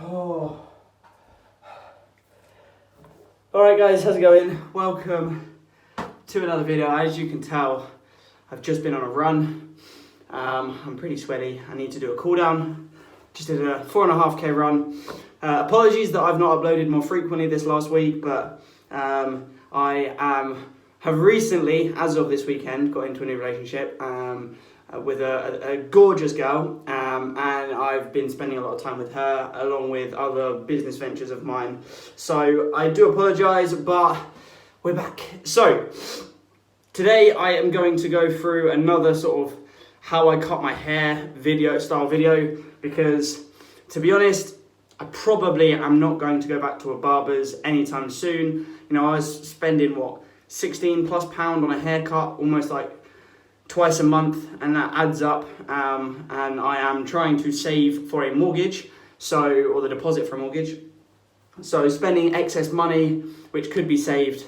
Oh. Alright guys, how's it going? Welcome to another video. As you can tell, I've just been on a run. I'm pretty sweaty. I need to do a cool down. Just did a 4.5k run. Apologies that I've not uploaded more frequently this last week, but have recently, as of this weekend, got into a new relationship with a gorgeous girl, and I've been spending a lot of time with her along with other business ventures of mine. So I do apologise, but we're back. So today I am going to go through another sort of how I cut my hair style video, because to be honest, I probably am not going to go back to a barber's anytime soon. You know, I was spending £16+ on a haircut almost like twice a month, and that adds up, and I am trying to save for a mortgage, or the deposit for a mortgage. So spending excess money which could be saved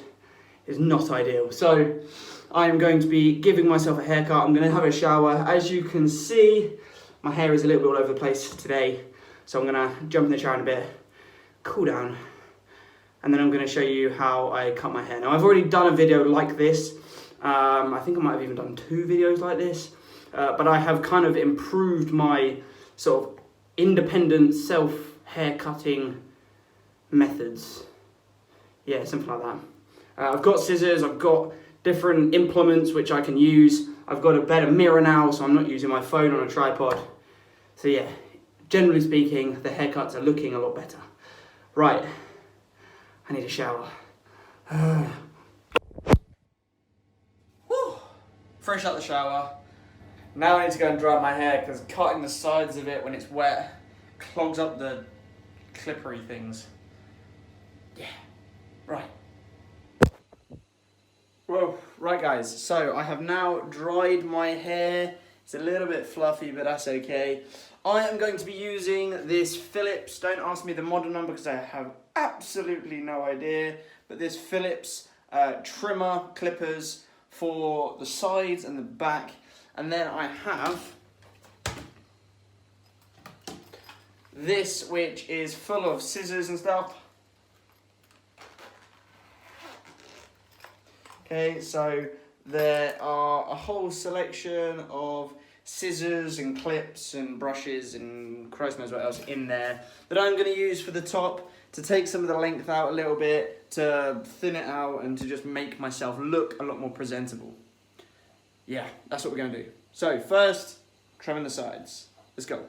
is not ideal. So I am going to be giving myself a haircut. I'm going to have a shower. As you can see, my hair is a little bit all over the place today, so I'm going to jump in the shower in a bit, cool down, and then I'm going to show you how I cut my hair. Now, I've already done a video like this. I think I might have even done 2 videos like this, but I have kind of improved my sort of independent self haircutting methods. Yeah, something like that. I've got scissors, I've got different implements which I can use. I've got a better mirror now, so I'm not using my phone on a tripod. So yeah, generally speaking, the haircuts are looking a lot better. Right, I need a shower. Fresh out the shower. Now I need to go and dry my hair, because cutting the sides of it when it's wet clogs up the clippery things. Yeah, right. Whoa, right guys, so I have now dried my hair. It's a little bit fluffy, but that's okay. I am going to be using this Philips, don't ask me the model number because I have absolutely no idea, but this Philips trimmer clippers for the sides and the back. And then I have this, which is full of scissors and stuff. Okay, so there are a whole selection of scissors and clips and brushes and Christ knows what else in there that I'm going to use for the top, to take some of the length out a little bit, to thin it out, and to just make myself look a lot more presentable. Yeah, that's what we're going to do. So first, trimming the sides. Let's go.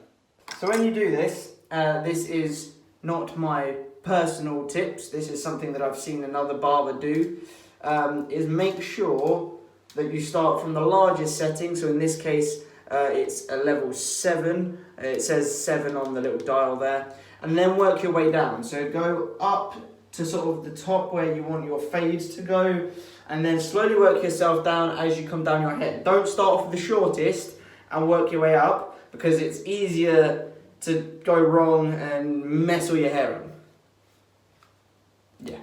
So when you do this, this is not my personal tips, this is something that I've seen another barber do, is make sure that you start from the largest setting. So in this case, it's a level 7. It says 7 on the little dial there. And then work your way down. So go up to sort of the top where you want your fades to go, and then slowly work yourself down as you come down your head. Don't start off with the shortest and work your way up, because it's easier to go wrong and mess all your hair up. Yeah.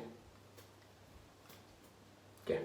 Yeah.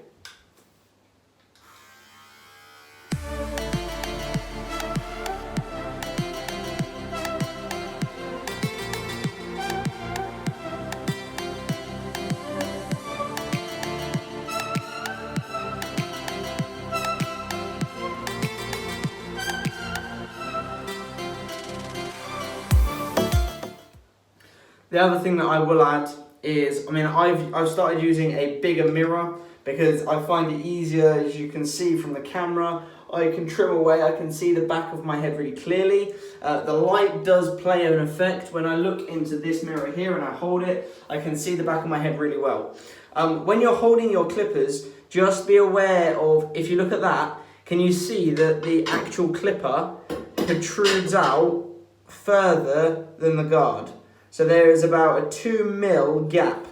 The other thing that I will add is, I've started using a bigger mirror, because I find it easier. As you can see from the camera, I can trim away, I can see the back of my head really clearly. The light does play an effect. When I look into this mirror here and I hold it, I can see the back of my head really well. When you're holding your clippers, just be aware of, if you look at that, can you see that the actual clipper protrudes out further than the guard? So there is about a 2 mil gap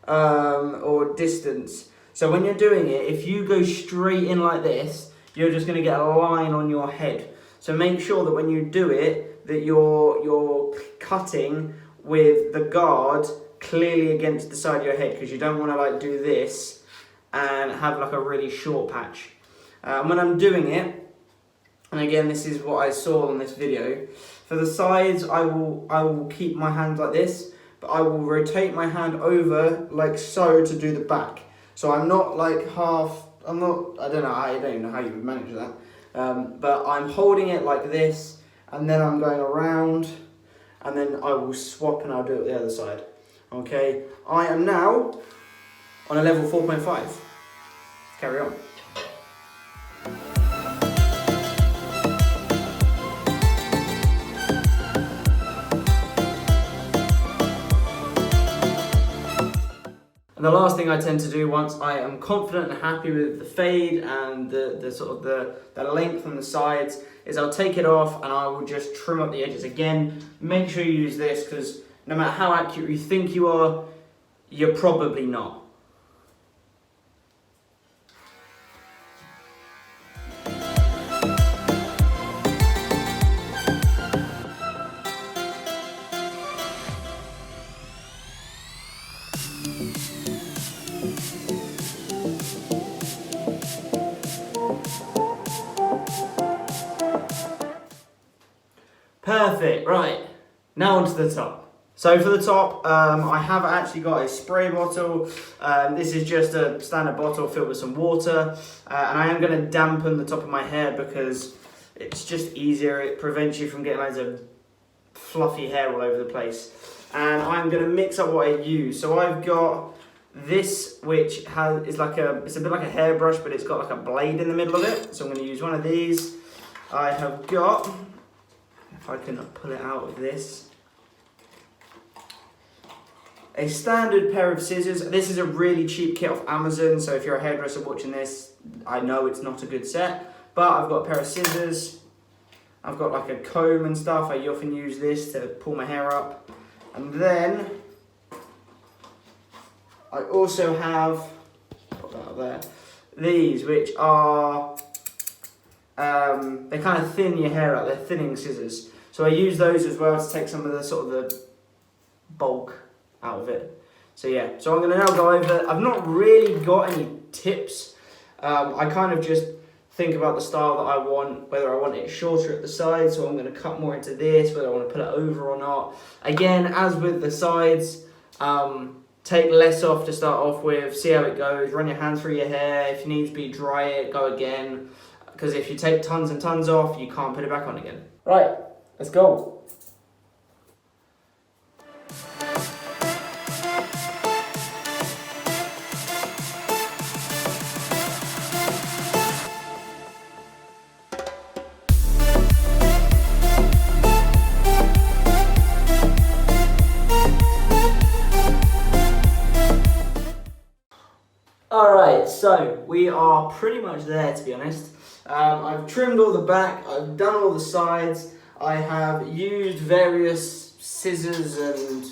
or distance. So when you're doing it, if you go straight in like this, you're just going to get a line on your head. So make sure that when you do it, that you're cutting with the guard clearly against the side of your head, because you don't want to do this and have a really short patch. When I'm doing it, and again, this is what I saw on this video, For the sides, I will keep my hand like this, but I will rotate my hand over like so to do the back. So I'm not like I don't even know how you would manage that. But I'm holding it like this, and then I'm going around, and then I will swap and I'll do it the other side. Okay, I am now on a level 4.5. Carry on. And the last thing I tend to do once I am confident and happy with the fade and the sort of the length on the sides is I'll take it off and I will just trim up the edges. Again, make sure you use this because no matter how accurate you think you are, you're probably not. Perfect, right, now onto the top. So for the top, I have actually got a spray bottle. This is just a standard bottle filled with some water. And I am going to dampen the top of my hair because it's just easier. It prevents you from getting loads of fluffy hair all over the place. And I'm going to mix up what I use. So I've got this, which it's a bit like a hairbrush, but it's got like a blade in the middle of it. So I'm going to use one of these. I have got, if I can pull it out of this, a standard pair of scissors. This is a really cheap kit off Amazon, so if you're a hairdresser watching this, I know it's not a good set, but I've got a pair of scissors. I've got like a comb and stuff. I often use this to pull my hair up. And then I also have, put that up there, these, which are, they kind of thin your hair out. They're thinning scissors. So I use those as well to take some of the sort of the bulk out of it. So yeah, so I'm going to now go over, I've not really got any tips. I kind of just think about the style that I want, whether I want it shorter at the sides, so I'm going to cut more into this, whether I want to put it over or not. Again, as with the sides, take less off to start off with, see how it goes, run your hands through your hair, if you need to be dry it, go again, because if you take tons and tons off, you can't put it back on again. Right, let's go. Alright, so we are pretty much there, to be honest. I've trimmed all the back, I've done all the sides, I have used various scissors and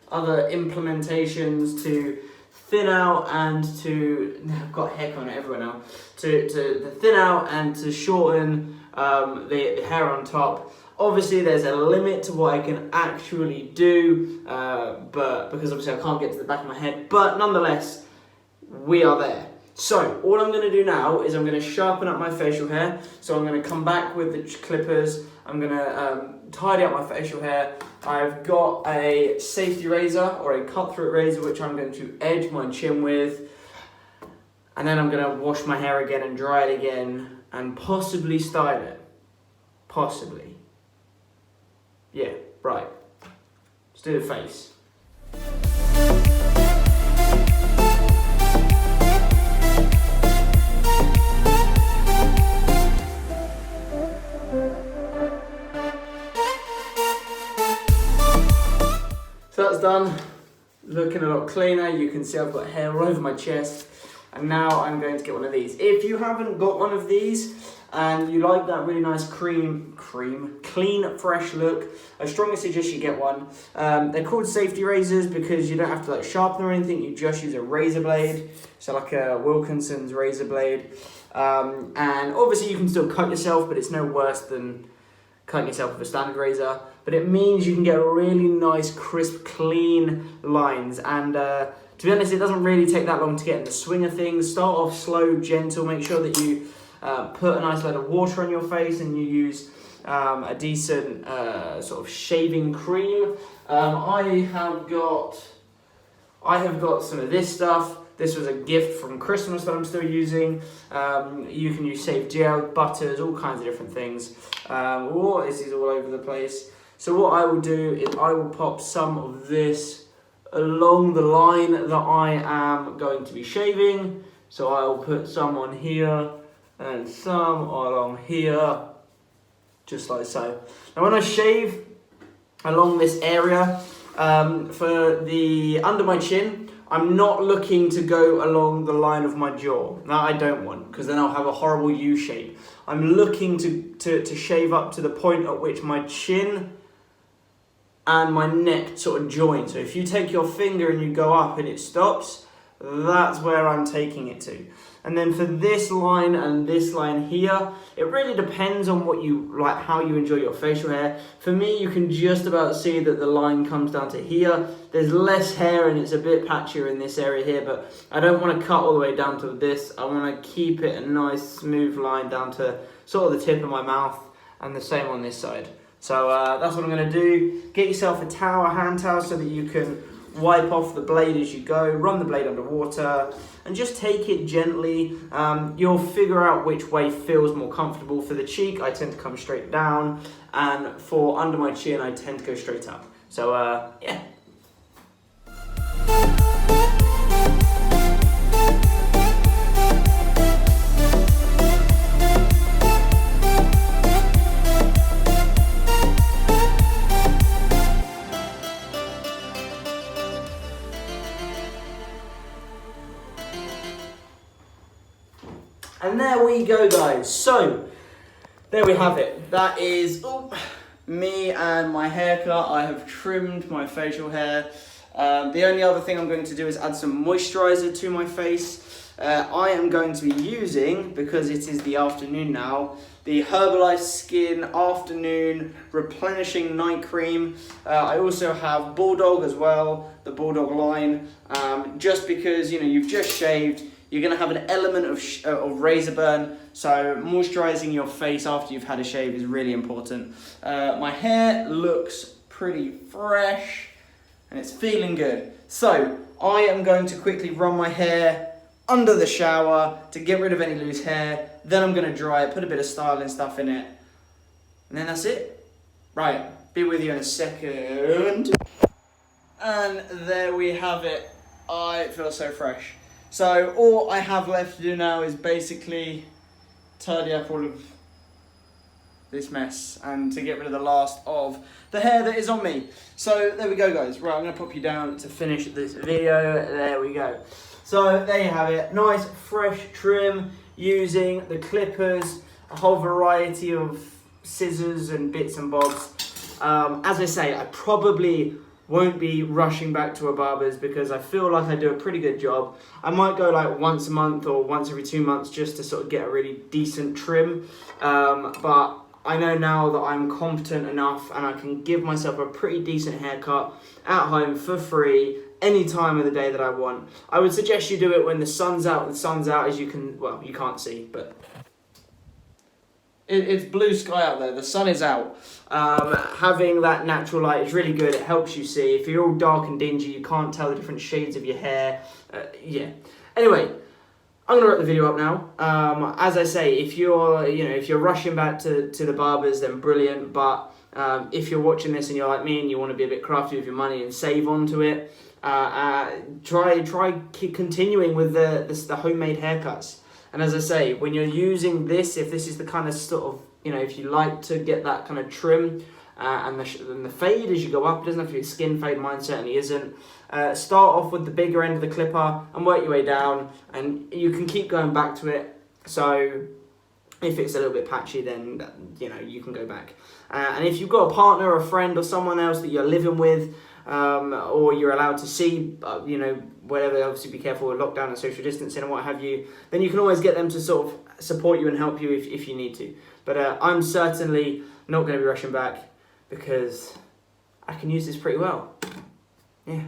other implementations to thin out and to, I've got hair coming out everywhere now, to thin out and to shorten the hair on top. Obviously there's a limit to what I can actually do, but because obviously I can't get to the back of my head, but nonetheless, we are there. So all I'm going to do now is I'm going to sharpen up my facial hair. So I'm going to come back with the clippers. I'm going to tidy up my facial hair. I've got a safety razor or a cut-through razor which I'm going to edge my chin with. And then I'm going to wash my hair again and dry it again and possibly style it. Possibly. Yeah, right. Let's do the face. So that's done, looking a lot cleaner. You can see I've got hair all over my chest. And now I'm going to get one of these. If you haven't got one of these and you like that really nice clean, fresh look, I strongly suggest you get one. They're called safety razors because you don't have to like sharpen or anything. You just use a razor blade. So like a Wilkinson's razor blade. And obviously you can still cut yourself, but it's no worse than cutting yourself with a standard razor, but it means you can get really nice, crisp, clean lines. And to be honest, it doesn't really take that long to get in the swing of things. Start off slow, gentle, make sure that you put a nice load of water on your face and you use a decent sort of shaving cream. I have got some of this stuff. This was a gift from Christmas that I'm still using. You can use shaved gel, butters, all kinds of different things. This is all over the place. So what I will do is I will pop some of this along the line that I am going to be shaving. So I will put some on here and some along here, just like so. Now when I shave along this area, for the under my chin, I'm not looking to go along the line of my jaw. That I don't want, because then I'll have a horrible U shape. I'm looking to shave up to the point at which my chin and my neck sort of join. So if you take your finger and you go up and it stops, that's where I'm taking it to. And then for this line and this line here, it really depends on what you like, how you enjoy your facial hair. For me, you can just about see that the line comes down to here. There's less hair and it's a bit patchier in this area here, but I don't want to cut all the way down to this. I want to keep it a nice smooth line down to sort of the tip of my mouth, and the same on this side. So that's what I'm going to do. Get yourself a towel, a hand towel, so that you can wipe off the blade as you go, run the blade under water, and just take it gently. You'll figure out which way feels more comfortable. For the cheek, I tend to come straight down, and for under my chin, I tend to go straight up. So yeah. And there we go, guys. So, there we have it. That is me and my haircut. I have trimmed my facial hair. The only other thing I'm going to do is add some moisturizer to my face. I am going to be using, because it is the afternoon now, the Herbalife Skin Afternoon Replenishing Night Cream. I also have Bulldog as well, the Bulldog line, just because, you know, you've just shaved. You're going to have an element of razor burn, so moisturising your face after you've had a shave is really important. My hair looks pretty fresh and it's feeling good. So I am going to quickly run my hair under the shower to get rid of any loose hair. Then I'm going to dry it, put a bit of styling stuff in it, and then that's it. Right, be with you in a second. And there we have it. I feel so fresh. So all I have left to do now is basically tidy up all of this mess and to get rid of the last of the hair that is on me. So there we go, guys. Right, I'm going to pop you down to finish this video. There we go. So there you have it. Nice fresh trim using the clippers, a whole variety of scissors and bits and bobs. As I say, I probably won't be rushing back to a barber's because I feel like I do a pretty good job. I might go like once a month or once every 2 months just to sort of get a really decent trim. But I know now that I'm competent enough and I can give myself a pretty decent haircut at home for free any time of the day that I want. I would suggest you do it when the sun's out. The sun's out, as you can, well, you can't see, but it's blue sky out there. The sun is out. Having that natural light is really good. It helps you see. If you're all dark and dingy, you can't tell the different shades of your hair. Yeah. Anyway, I'm gonna wrap the video up now. As I say, if you're rushing back to the barbers, then brilliant. But if you're watching this and you're like me and you want to be a bit crafty with your money and save onto it, try continuing with the homemade haircuts. And as I say, when you're using this, if this is the kind of sort of, if you like to get that kind of trim and the fade as you go up, it doesn't have to be a skin fade, mine certainly isn't. Start off with the bigger end of the clipper and work your way down, and you can keep going back to it. So if it's a little bit patchy, then you can go back. And if you've got a partner or a friend or someone else that you're living with, or you're allowed to see, whatever, obviously be careful with lockdown and social distancing and what have you, then you can always get them to sort of support you and help you if you need to. But I'm certainly not going to be rushing back because I can use this pretty well. Yeah.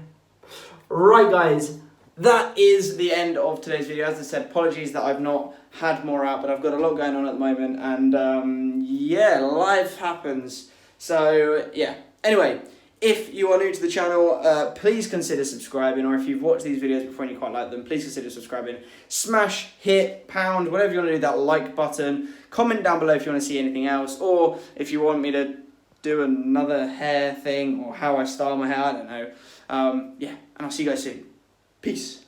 Right, guys, that is the end of today's video. As I said, apologies that I've not had more out, but I've got a lot going on at the moment, and yeah, life happens. So yeah, anyway, if you are new to the channel, please consider subscribing, or if you've watched these videos before and you quite like them, please consider subscribing. Smash, hit, pound, whatever you want to do, that like button. Comment down below if you want to see anything else, or if you want me to do another hair thing, or how I style my hair, I don't know. Yeah, and I'll see you guys soon. Peace.